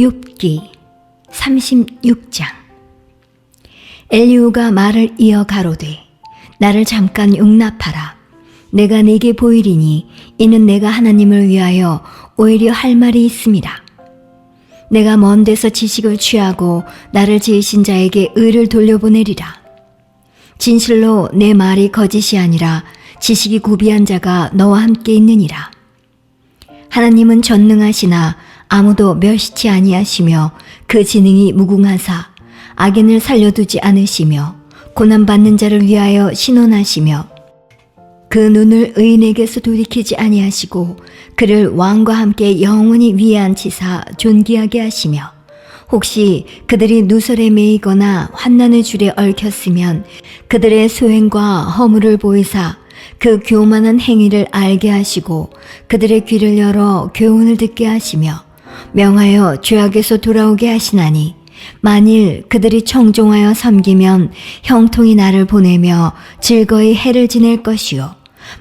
욥기 36장. 엘리후가 말을 이어 가로되 나를 잠깐 용납하라. 내가 네게 보이리니 이는 내가 하나님을 위하여 오히려 할 말이 있습니다. 내가 먼 데서 지식을 취하고 나를 지으신 자에게 의를 돌려보내리라. 진실로 내 말이 거짓이 아니라 지식이 구비한 자가 너와 함께 있느니라. 하나님은 전능하시나 아무도 멸시치 아니하시며 그 지능이 무궁하사 악인을 살려두지 않으시며 고난받는 자를 위하여 신원하시며 그 눈을 의인에게서 돌이키지 아니하시고 그를 왕과 함께 영원히 위에 앉히사 존귀하게 하시며 혹시 그들이 누설에 매이거나 환난의 줄에 얽혔으면 그들의 소행과 허물을 보이사 그 교만한 행위를 알게 하시고 그들의 귀를 열어 교훈을 듣게 하시며 명하여 죄악에서 돌아오게 하시나니 만일 그들이 청종하여 섬기면 형통이 나를 보내며 즐거이 해를 지낼 것이요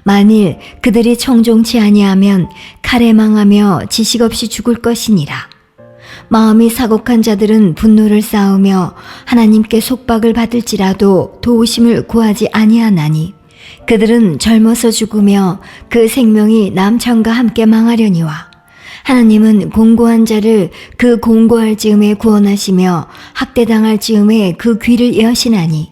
만일 그들이 청종치 아니하면 칼에 망하며 지식 없이 죽을 것이니라. 마음이 사곡한 자들은 분노를 쌓으며 하나님께 속박을 받을지라도 도우심을 구하지 아니하나니 그들은 젊어서 죽으며 그 생명이 남창과 함께 망하려니와 하나님은 공고한 자를 그 공고할 즈음에 구원하시며 학대당할 즈음에 그 귀를 여시나니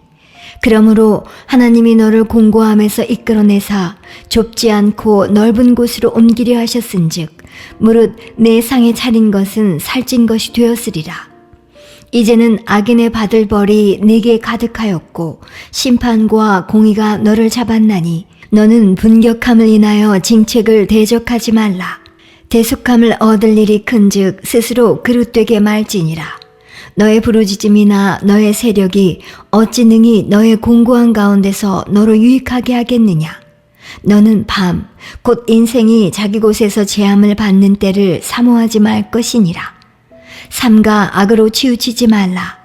그러므로 하나님이 너를 공고함에서 이끌어내사 좁지 않고 넓은 곳으로 옮기려 하셨은즉 무릇 내 상에 차린 것은 살찐 것이 되었으리라. 이제는 악인의 받을 벌이 네게 가득하였고 심판과 공의가 너를 잡았나니 너는 분격함을 인하여 징책을 대적하지 말라. 대속함을 얻을 일이 큰즉 스스로 그릇되게 말지니라. 너의 부르짖음이나 너의 세력이 어찌 능히 너의 공고한 가운데서 너로 유익하게 하겠느냐. 너는 밤 곧 인생이 자기 곳에서 재함을 받는 때를 사모하지 말 것이니라. 삼가 악으로 치우치지 말라.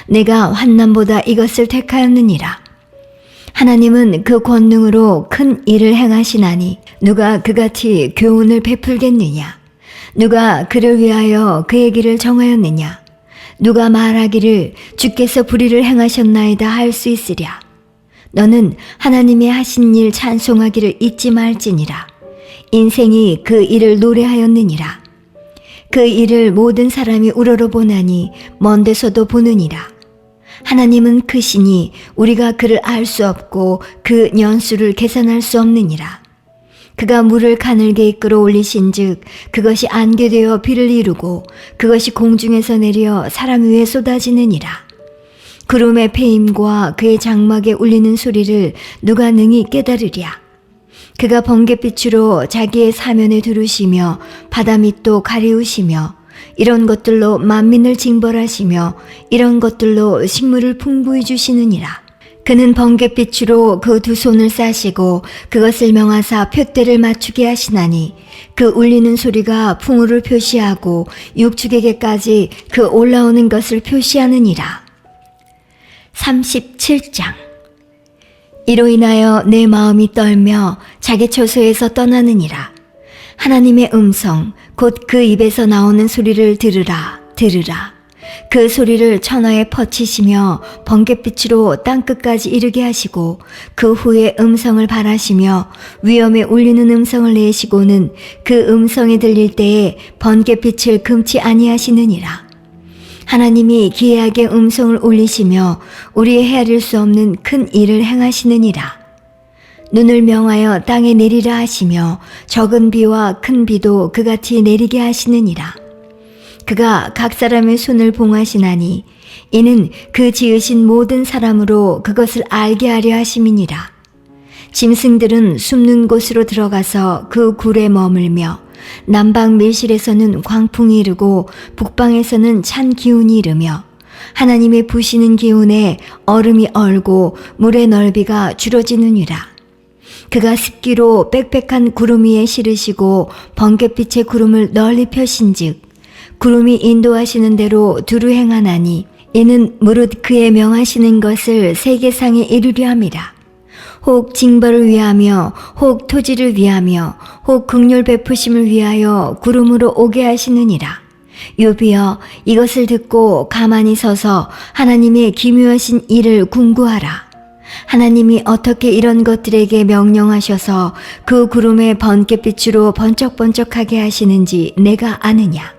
내가 환난보다 이것을 택하였느니라. 하나님은 그 권능으로 큰 일을 행하시나니 누가 그같이 교훈을 베풀겠느냐. 누가 그를 위하여 그의 길을 정하였느냐. 누가 말하기를 주께서 불의를 행하셨나이다 할 수 있으랴. 너는 하나님의 하신 일 찬송하기를 잊지 말지니라. 인생이 그 일을 노래하였느니라. 그 일을 모든 사람이 우러러보나니 먼 데서도 보느니라. 하나님은 크시니 우리가 그를 알 수 없고 그 년수를 계산할 수 없느니라. 그가 물을 가늘게 이끌어 올리신즉 그것이 안개되어 비를 이루고 그것이 공중에서 내려 사람 위에 쏟아지느니라. 구름의 패임과 그의 장막에 울리는 소리를 누가 능히 깨달으랴. 그가 번갯빛으로 자기의 사면에 두르시며 바다 밑도 가리우시며 이런 것들로 만민을 징벌하시며 이런 것들로 식물을 풍부히 주시느니라. 그는 번갯빛으로 그 두 손을 싸시고 그것을 명하사 표대를 맞추게 하시나니 그 울리는 소리가 풍우를 표시하고 육축에게까지 그 올라오는 것을 표시하느니라. 37장. 이로 인하여 내 마음이 떨며 자기 처소에서 떠나느니라. 하나님의 음성 곧 그 입에서 나오는 소리를 들으라 들으라. 그 소리를 천하에 퍼치시며 번갯빛으로 땅끝까지 이르게 하시고 그 후에 음성을 발하시며 위엄에 울리는 음성을 내시고는 그 음성이 들릴 때에 번갯빛을 금치 아니하시느니라. 하나님이 기이하게 음성을 올리시며 우리의 헤아릴 수 없는 큰 일을 행하시느니라. 눈을 명하여 땅에 내리라 하시며 적은 비와 큰 비도 그같이 내리게 하시느니라. 그가 각 사람의 손을 봉하시나니 이는 그 지으신 모든 사람으로 그것을 알게 하려 하심이니라. 짐승들은 숨는 곳으로 들어가서 그 굴에 머물며 남방 밀실에서는 광풍이 이르고 북방에서는 찬 기운이 이르며 하나님의 부시는 기운에 얼음이 얼고 물의 넓이가 줄어지느니라. 그가 습기로 빽빽한 구름 위에 실으시고 번갯빛의 구름을 널리 펴신즉 구름이 인도하시는 대로 두루 행하나니 이는 무릇 그의 명하시는 것을 세계상에 이루려 함이라. 혹 징벌을 위하며 혹 토지를 위하며 혹 긍휼 베푸심을 위하여 구름으로 오게 하시느니라. 욥이여, 이것을 듣고 가만히 서서 하나님의 기묘하신 일을 궁구하라. 하나님이 어떻게 이런 것들에게 명령하셔서 그 구름의 번갯빛으로 번쩍번쩍하게 하시는지 내가 아느냐.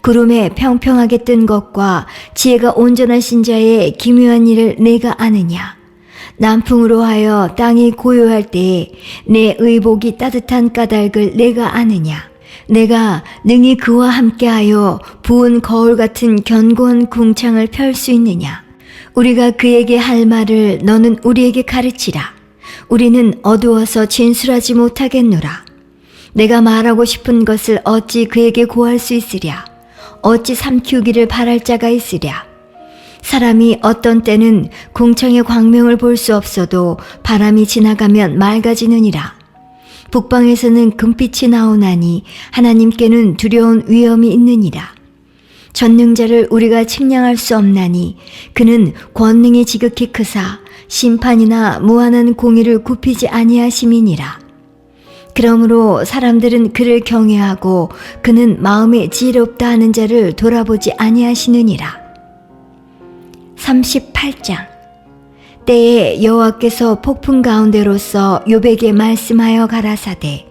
구름에 평평하게 뜬 것과 지혜가 온전하신 자의 기묘한 일을 내가 아느냐. 남풍으로 하여 땅이 고요할 때에 내 의복이 따뜻한 까닭을 내가 아느냐. 내가 능히 그와 함께하여 부은 거울 같은 견고한 궁창을 펼 수 있느냐. 우리가 그에게 할 말을 너는 우리에게 가르치라. 우리는 어두워서 진술하지 못하겠노라. 내가 말하고 싶은 것을 어찌 그에게 고할 수 있으랴. 어찌 삼키우기를 바랄 자가 있으랴. 사람이 어떤 때는 궁창의 광명을 볼 수 없어도 바람이 지나가면 맑아지느니라. 북방에서는 금빛이 나오나니 하나님께는 두려운 위엄이 있느니라. 전능자를 우리가 측량할 수 없나니 그는 권능이 지극히 크사 심판이나 무한한 공의를 굽히지 아니하심이니라. 그러므로 사람들은 그를 경외하고 그는 마음에 지혜롭다 하는 자를 돌아보지 아니하시느니라. 38장. 때에 여호와께서 폭풍 가운데로서 욥에게 말씀하여 가라사대,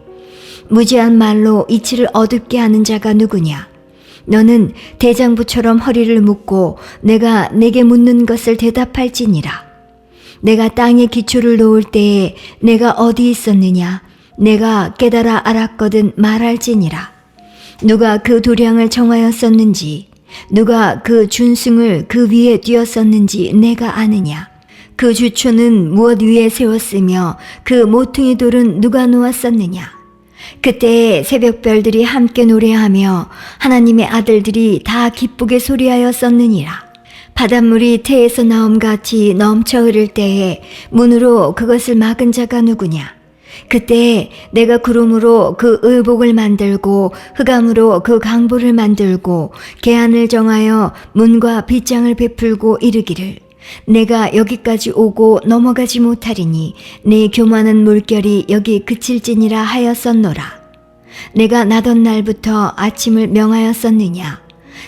무지한 말로 이치를 어둡게 하는 자가 누구냐. 너는 대장부처럼 허리를 묶고 내가 내게 묻는 것을 대답할지니라. 내가 땅에 기초를 놓을 때에 내가 어디 있었느냐. 내가 깨달아 알았거든 말할지니라. 누가 그 도량을 정하였었는지, 누가 그 준승을 그 위에 띄었었는지 내가 아느냐. 그 주초는 무엇 위에 세웠으며 그 모퉁이 돌은 누가 놓았었느냐. 그때에 새벽별들이 함께 노래하며 하나님의 아들들이 다 기쁘게 소리하였었느니라. 바닷물이 태에서 나옴같이 넘쳐 흐를 때에 문으로 그것을 막은 자가 누구냐. 그때에 내가 구름으로 그 의복을 만들고 흑암으로 그 강보를 만들고 계안을 정하여 문과 빗장을 베풀고 이르기를, 내가 여기까지 오고 넘어가지 못하리니 내 교만한 물결이 여기 그칠지니라 하였었노라. 내가 나던 날부터 아침을 명하였었느냐.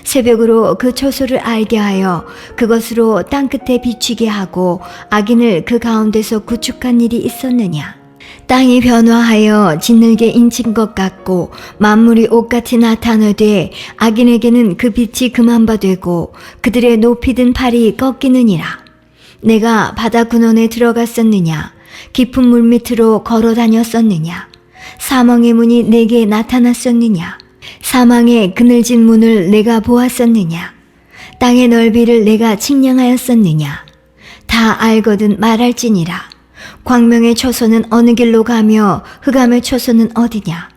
새벽으로 그 처소를 알게 하여 그것으로 땅끝에 비추게 하고 악인을 그 가운데서 구축한 일이 있었느냐. 땅이 변화하여 짓늘게 인친 것 같고 만물이 옷같이 나타나되 악인에게는 그 빛이 그만 바되고 그들의 높이 든 팔이 꺾이느니라. 내가 바다 근원에 들어갔었느냐. 깊은 물 밑으로 걸어 다녔었느냐. 사망의 문이 내게 나타났었느냐. 사망의 그늘진 문을 내가 보았었느냐. 땅의 넓이를 내가 측량하였었느냐. 다 알거든 말할지니라. 광명의 처소는 어느 길로 가며 흑암의 처소는 어디냐.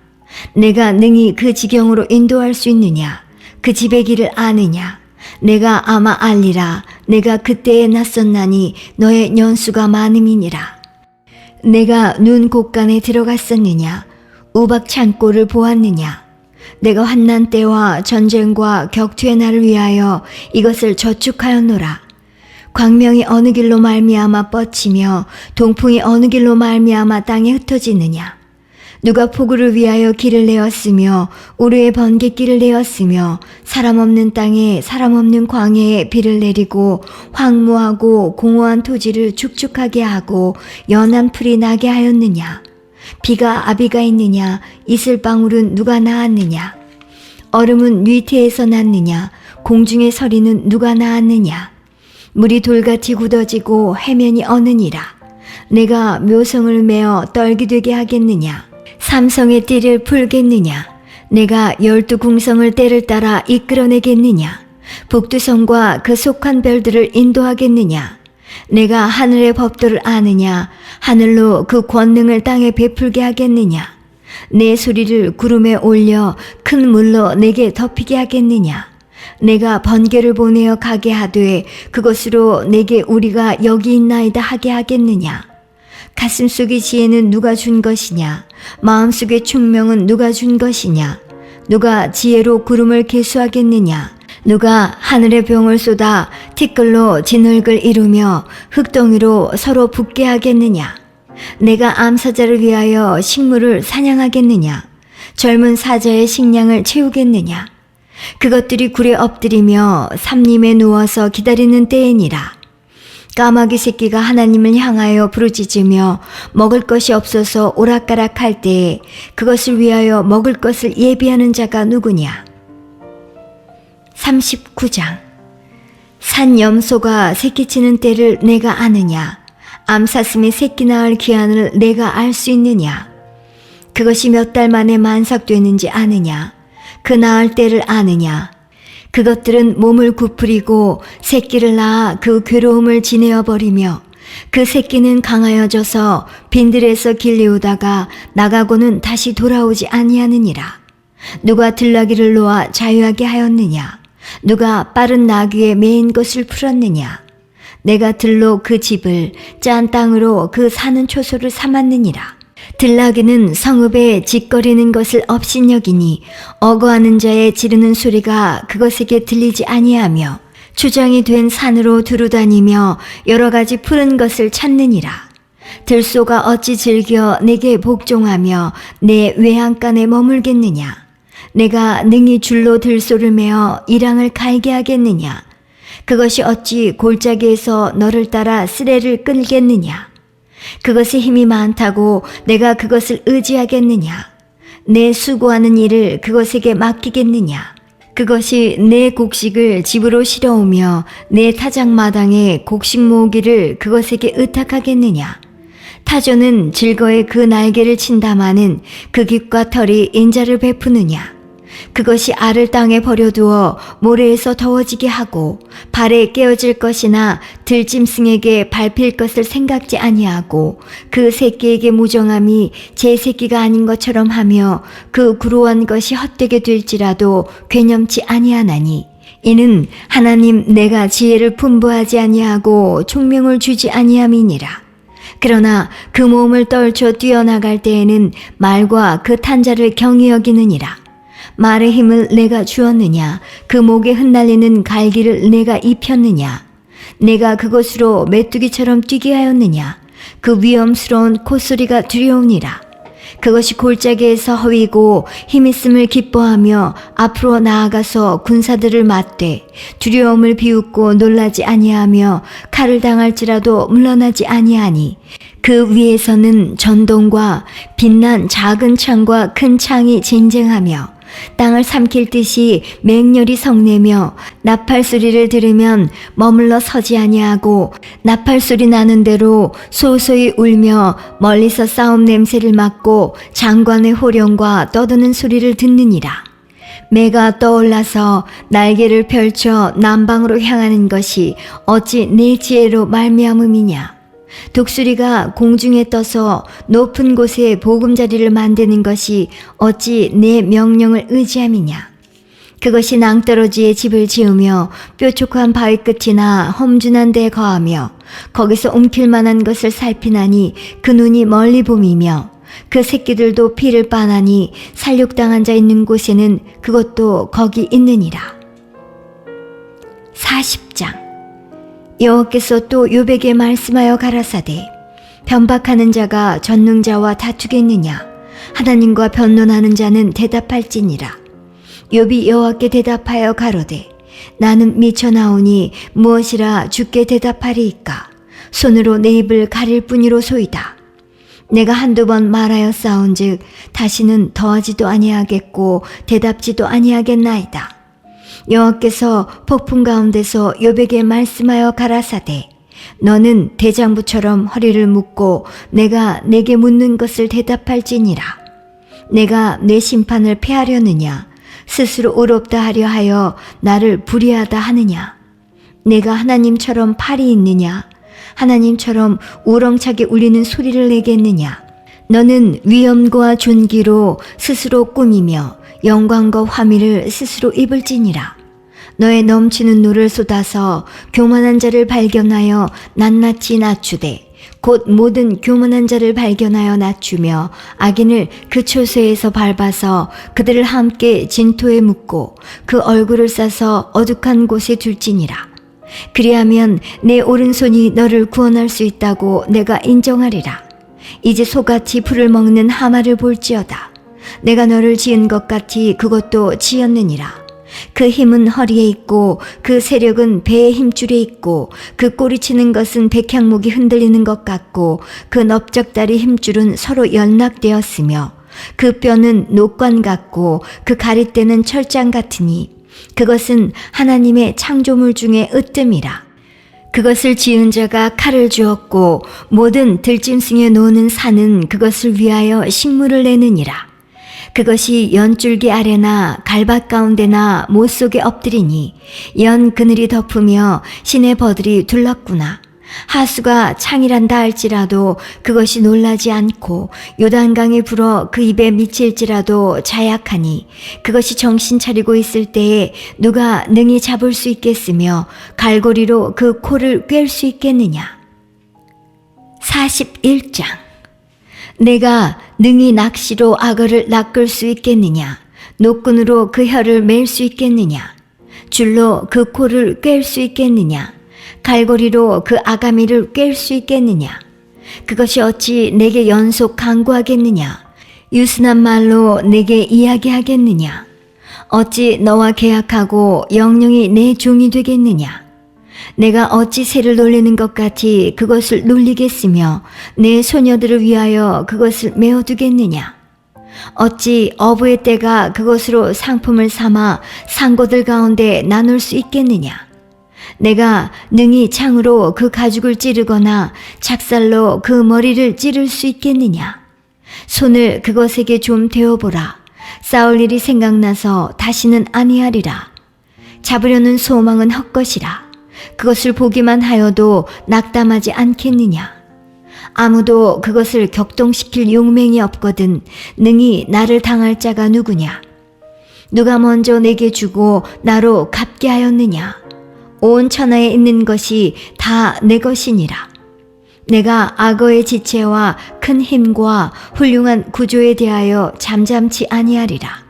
내가 능히 그 지경으로 인도할 수 있느냐. 그 집의 길을 아느냐. 내가 아마 알리라. 내가 그때에 낯섰나니 너의 연수가 많음이니라. 내가 눈 곳간에 들어갔었느냐. 우박 창고를 보았느냐. 내가 환난 때와 전쟁과 격투의 날을 위하여 이것을 저축하였노라. 광명이 어느 길로 말미암아 뻗치며 동풍이 어느 길로 말미암아 땅에 흩어지느냐. 누가 폭우를 위하여 길을 내었으며 우르의 번갯길을 내었으며 사람 없는 땅에 사람 없는 광야에 비를 내리고 황무하고 공허한 토지를 축축하게 하고 연한 풀이 나게 하였느냐. 비가 아비가 있느냐. 이슬방울은 누가 낳았느냐. 얼음은 위태에서 났느냐. 공중의 서리는 누가 낳았느냐. 물이 돌같이 굳어지고 해면이 어느니라. 내가 묘성을 메어 떨기 되게 하겠느냐. 삼성의 띠를 풀겠느냐. 내가 12궁성을 때를 따라 이끌어내겠느냐. 북두성과 그 속한 별들을 인도하겠느냐. 내가 하늘의 법도를 아느냐. 하늘로 그 권능을 땅에 베풀게 하겠느냐. 내 소리를 구름에 올려 큰 물로 내게 덮이게 하겠느냐. 내가 번개를 보내어 가게 하되 그것으로 내게 우리가 여기 있나이다 하게 하겠느냐. 가슴속의 지혜는 누가 준 것이냐. 마음속의 총명은 누가 준 것이냐. 누가 지혜로 구름을 계수하겠느냐. 누가 하늘의 병을 쏟아 티끌로 진흙을 이루며 흙덩이로 서로 붙게 하겠느냐. 내가 암사자를 위하여 식물을 사냥하겠느냐. 젊은 사자의 식량을 채우겠느냐. 그것들이 굴에 엎드리며 삼림에 누워서 기다리는 때이니라. 까마귀 새끼가 하나님을 향하여 부르짖으며 먹을 것이 없어서 오락가락할 때에 그것을 위하여 먹을 것을 예비하는 자가 누구냐? 39장. 산염소가 새끼치는 때를 내가 아느냐? 암사슴의 새끼 낳을 기한을 내가 알 수 있느냐? 그것이 몇 달 만에 만삭되는지 아느냐? 그 낳을 때를 아느냐? 그것들은 몸을 구부리고 새끼를 낳아 그 괴로움을 지내어 버리며 그 새끼는 강하여져서 빈들에서 길리우다가 나가고는 다시 돌아오지 아니하느니라. 누가 들나귀를 놓아 자유하게 하였느냐? 누가 빠른 나귀에 매인 것을 풀었느냐? 내가 들로 그 집을 짠 땅으로 그 사는 초소를 삼았느니라. 들나귀는 성읍에 짓거리는 것을 업신여기니 어거하는 자의 지르는 소리가 그것에게 들리지 아니하며 추정이 된 산으로 두루다니며 여러 가지 푸른 것을 찾느니라. 들소가 어찌 즐겨 내게 복종하며 내 외양간에 머물겠느냐? 내가 능히 줄로 들소를 메어 이랑을 갈게 하겠느냐? 그것이 어찌 골짜기에서 너를 따라 쓰레를 끌겠느냐? 그것의 힘이 많다고 내가 그것을 의지하겠느냐? 내 수고하는 일을 그것에게 맡기겠느냐? 그것이 내 곡식을 집으로 실어오며 내 타작마당에 곡식 모으기를 그것에게 의탁하겠느냐? 타조는 즐거이 그 날개를 친다마는 그 깃과 털이 인자를 베푸느냐? 그것이 알을 땅에 버려두어 모래에서 더워지게 하고 발에 깨어질 것이나 들짐승에게 밟힐 것을 생각지 아니하고 그 새끼에게 무정함이 제 새끼가 아닌 것처럼 하며 그 구루한 것이 헛되게 될지라도 괴념치 아니하나니 이는 하나님 내가 지혜를 풍부하지 아니하고 총명을 주지 아니함이니라. 그러나 그 몸을 떨쳐 뛰어나갈 때에는 말과 그 탄자를 경히 여기느니라. 말의 힘을 내가 주었느냐? 그 목에 흩날리는 갈기를 내가 입혔느냐? 내가 그것으로 메뚜기처럼 뛰게 하였느냐? 그 위험스러운 콧소리가 두려우니라. 그것이 골짜기에서 허위고 힘있음을 기뻐하며 앞으로 나아가서 군사들을 맞대 두려움을 비웃고 놀라지 아니하며 칼을 당할지라도 물러나지 아니하니 그 위에서는 전동과 빛난 작은 창과 큰 창이 쟁쟁하며 땅을 삼킬 듯이 맹렬히 성내며 나팔 소리를 들으면 머물러 서지 아니하고 나팔 소리 나는 대로 소소히 울며 멀리서 싸움 냄새를 맡고 장관의 호령과 떠드는 소리를 듣느니라. 매가 떠올라서 날개를 펼쳐 남방으로 향하는 것이 어찌 내 지혜로 말미암음이냐? 독수리가 공중에 떠서 높은 곳에 보금자리를 만드는 것이 어찌 내 명령을 의지함이냐? 그것이 낭떠러지에 집을 지으며 뾰족한 바위 끝이나 험준한 데에 거하며 거기서 움킬 만한 것을 살피나니 그 눈이 멀리 봄이며 그 새끼들도 피를 빠나니 살육당한 자 있는 곳에는 그것도 거기 있느니라. 40장. 여호와께서 또 욥에게 말씀하여 가라사대 변박하는 자가 전능자와 다투겠느냐? 하나님과 변론하는 자는 대답할지니라. 욥이 여호와께 대답하여 가로되 나는 미쳐나오니 무엇이라 주께 대답하리이까? 손으로 내 입을 가릴 뿐이로소이다. 내가 한두 번 말하였사온즉 다시는 더하지도 아니하겠고 대답지도 아니하겠나이다. 여호와께서 폭풍 가운데서 욥에게 말씀하여 가라사대 너는 대장부처럼 허리를 묶고 내가 내게 묻는 것을 대답할지니라. 내가 내 심판을 패하려느냐? 스스로 의롭다 하려 하여 나를 불의하다 하느냐? 내가 하나님처럼 팔이 있느냐? 하나님처럼 우렁차게 울리는 소리를 내겠느냐? 너는 위엄과 존귀로 스스로 꾸미며 영광과 화미를 스스로 입을지니라. 너의 넘치는 노를 쏟아서 교만한 자를 발견하여 낱낱이 낮추되 곧 모든 교만한 자를 발견하여 낮추며 악인을 그 초소에서 밟아서 그들을 함께 진토에 묻고 그 얼굴을 싸서 어둑한 곳에 둘지니라. 그리하면 내 오른손이 너를 구원할 수 있다고 내가 인정하리라. 이제 소같이 풀을 먹는 하마를 볼지어다. 내가 너를 지은 것 같이 그것도 지었느니라. 그 힘은 허리에 있고 그 세력은 배의 힘줄에 있고 그 꼬리치는 것은 백향목이 흔들리는 것 같고 그 넓적다리 힘줄은 서로 연락되었으며 그 뼈는 녹관 같고 그 가리대는 철장 같으니 그것은 하나님의 창조물 중에 으뜸이라. 그것을 지은 자가 칼을 주었고 모든 들짐승에 노는 산은 그것을 위하여 식물을 내느니라. 그것이 연줄기 아래나 갈밭 가운데나 못 속에 엎드리니 연 그늘이 덮으며 시내 버들이 둘렀구나. 하수가 창이란다 할지라도 그것이 놀라지 않고 요단강이 불어 그 입에 미칠지라도 자약하니 그것이 정신 차리고 있을 때에 누가 능히 잡을 수 있겠으며 갈고리로 그 코를 꿰을 수 있겠느냐. 41장. 내가 능히 낚시로 악어를 낚을 수 있겠느냐. 노끈으로 그 혀를 맬 수 있겠느냐. 줄로 그 코를 꿰을 수 있겠느냐. 갈고리로 그 아가미를 꿰을 수 있겠느냐. 그것이 어찌 내게 연속 강구하겠느냐. 유순한 말로 내게 이야기하겠느냐. 어찌 너와 계약하고 영영이 내 종이 되겠느냐. 내가 어찌 새를 놀리는 것 같이 그것을 놀리겠으며 내 소녀들을 위하여 그것을 메어두겠느냐. 어찌 어부의 때가 그것으로 상품을 삼아 상고들 가운데 나눌 수 있겠느냐. 내가 능히 창으로 그 가죽을 찌르거나 작살로 그 머리를 찌를 수 있겠느냐. 손을 그것에게 좀 대어보라. 싸울 일이 생각나서 다시는 아니하리라. 잡으려는 소망은 헛것이라. 그것을 보기만 하여도 낙담하지 않겠느냐. 아무도 그것을 격동시킬 용맹이 없거든 능히 나를 당할 자가 누구냐. 누가 먼저 내게 주고 나로 갚게 하였느냐. 온 천하에 있는 것이 다 내 것이니라. 내가 악어의 지체와 큰 힘과 훌륭한 구조에 대하여 잠잠치 아니하리라.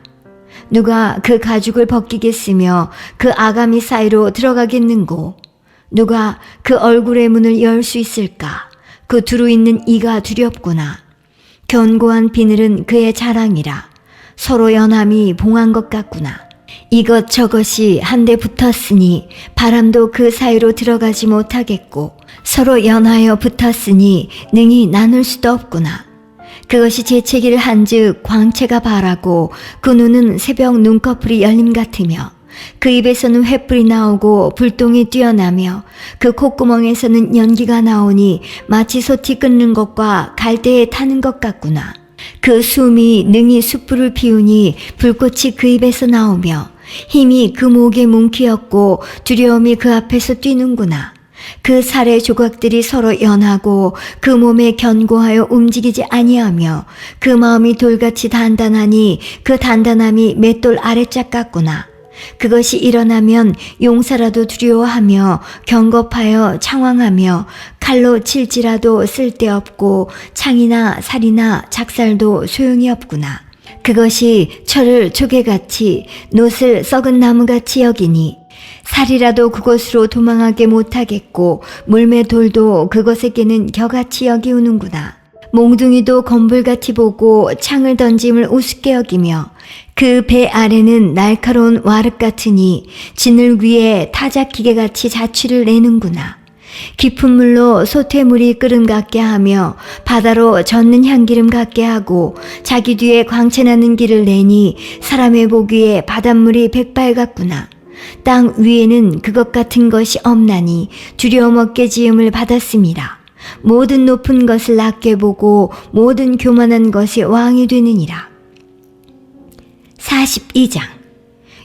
누가 그 가죽을 벗기겠으며 그 아가미 사이로 들어가겠는고. 누가 그 얼굴의 문을 열 수 있을까. 그 두루 있는 이가 두렵구나. 견고한 비늘은 그의 자랑이라. 서로 연함이 봉한 것 같구나. 이것저것이 한데 붙었으니 바람도 그 사이로 들어가지 못하겠고 서로 연하여 붙었으니 능히 나눌 수도 없구나. 그것이 재채기를 한즉 광채가 바라고 그 눈은 새벽 눈꺼풀이 열림 같으며 그 입에서는 횃불이 나오고 불똥이 뛰어나며 그 콧구멍에서는 연기가 나오니 마치 솥이 끓는 것과 갈대에 타는 것 같구나. 그 숨이 능히 숯불을 피우니 불꽃이 그 입에서 나오며 힘이 그 목에 뭉키었고 두려움이 그 앞에서 뛰는구나. 그 살의 조각들이 서로 연하고 그 몸에 견고하여 움직이지 아니하며 그 마음이 돌같이 단단하니 그 단단함이 맷돌 아래짝 같구나. 그것이 일어나면 용사라도 두려워하며 경겁하여 창왕하며 칼로 칠지라도 쓸데없고 창이나 살이나 작살도 소용이 없구나. 그것이 철을 조개같이 놋을 썩은 나무같이 여기니 살이라도 그곳으로 도망하게 못하겠고 물매 돌도 그것에게는 겨같이 여기우는구나. 몽둥이도 검불같이 보고 창을 던짐을 우습게 여기며 그 배 아래는 날카로운 와륵 같으니 진을 위에 타작기계같이 자취를 내는구나. 깊은 물로 소태물이 끓음 같게 하며 바다로 젓는 향기름 같게 하고 자기 뒤에 광채나는 길을 내니 사람의 보기에 바닷물이 백발 같구나. 땅 위에는 그것 같은 것이 없나니 두려움 없게 지음을 받았습니다. 모든 높은 것을 낮게 보고 모든 교만한 것이 왕이 되느니라. 42장.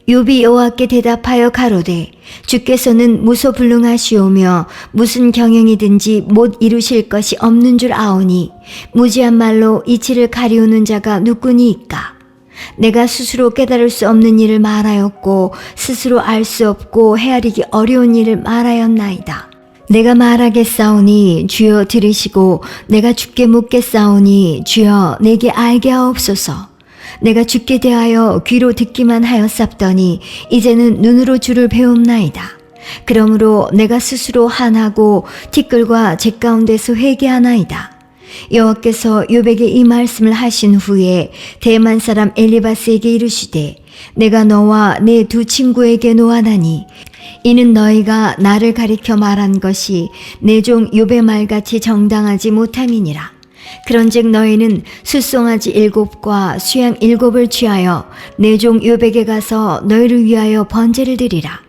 욥이 여호와께 대답하여 가로되 주께서는 무소불능하시오며 무슨 경영이든지 못 이루실 것이 없는 줄 아오니 무지한 말로 이치를 가리우는 자가 누구니이까. 내가 스스로 깨달을 수 없는 일을 말하였고 스스로 알 수 없고 헤아리기 어려운 일을 말하였나이다. 내가 말하겠사오니 주여 들으시고 내가 주께 묻겠사오니 주여 내게 알게 하옵소서. 내가 주께 대하여 귀로 듣기만 하였sap더니 이제는 눈으로 주를 배움나이다. 그러므로 내가 스스로 한하고 티끌과 제 가운데서 회개하나이다. 여호와께서 욥에게 이 말씀을 하신 후에 대만 사람 엘리바스에게 이르시되 내가 너와 내 두 친구에게 노하나니 이는 너희가 나를 가리켜 말한 것이 내 종 욥의 말같이 정당하지 못함이니라. 그런즉 너희는 숫송아지 7과 수양 7을 취하여 내 종 욥에게 가서 너희를 위하여 번제를 드리라.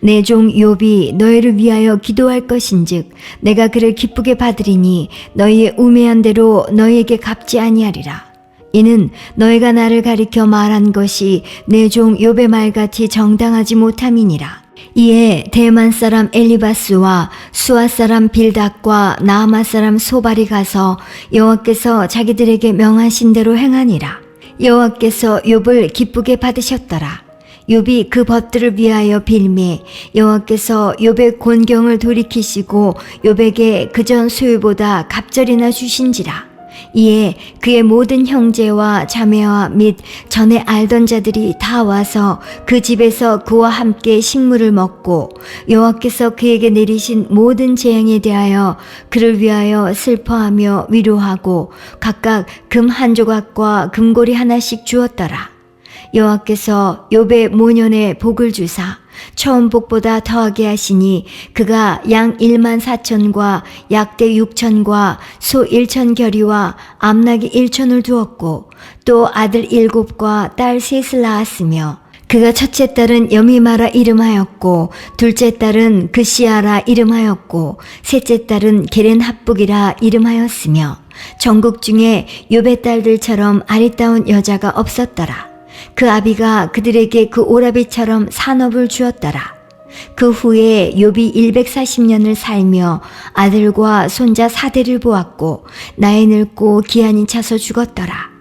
내 종 욥이 너희를 위하여 기도할 것인즉 내가 그를 기쁘게 받으리니 너희의 우매한 대로 너희에게 갚지 아니하리라. 이는 너희가 나를 가리켜 말한 것이 내 종 욥의 말같이 정당하지 못함이니라. 이에 대만 사람 엘리바스와 수아 사람 빌닷과 나아마 사람 소발이 가서 여호와께서 자기들에게 명하신 대로 행하니라. 여호와께서 욥을 기쁘게 받으셨더라. 욥이 그 법들을 위하여 빌매 여호와께서 욥의 곤경을 돌이키시고 욥에게 그전 소유보다 갑절이나 주신지라. 이에 그의 모든 형제와 자매와 및 전에 알던 자들이 다 와서 그 집에서 그와 함께 식물을 먹고 여호와께서 그에게 내리신 모든 재앙에 대하여 그를 위하여 슬퍼하며 위로하고 각각 금 한 조각과 금고리 하나씩 주었더라. 여호와께서 욥의 모년에 복을 주사 처음 복보다 더하게 하시니 그가 양 14,000과 약대 6,000과 소 1,000겨리와 암나귀 1,000을 두었고 또 아들 7과 딸 3을 낳았으며 그가 첫째 딸은 여미마라 이름하였고 둘째 딸은 그시아라 이름하였고 셋째 딸은 게렌합북이라 이름하였으며 전국 중에 욥의 딸들처럼 아리따운 여자가 없었더라. 그 아비가 그들에게 그 오라비처럼 산업을 주었더라. 그 후에 욥이 140년을 살며 아들과 손자 4대를 보았고 나이 늙고 기한이 차서 죽었더라.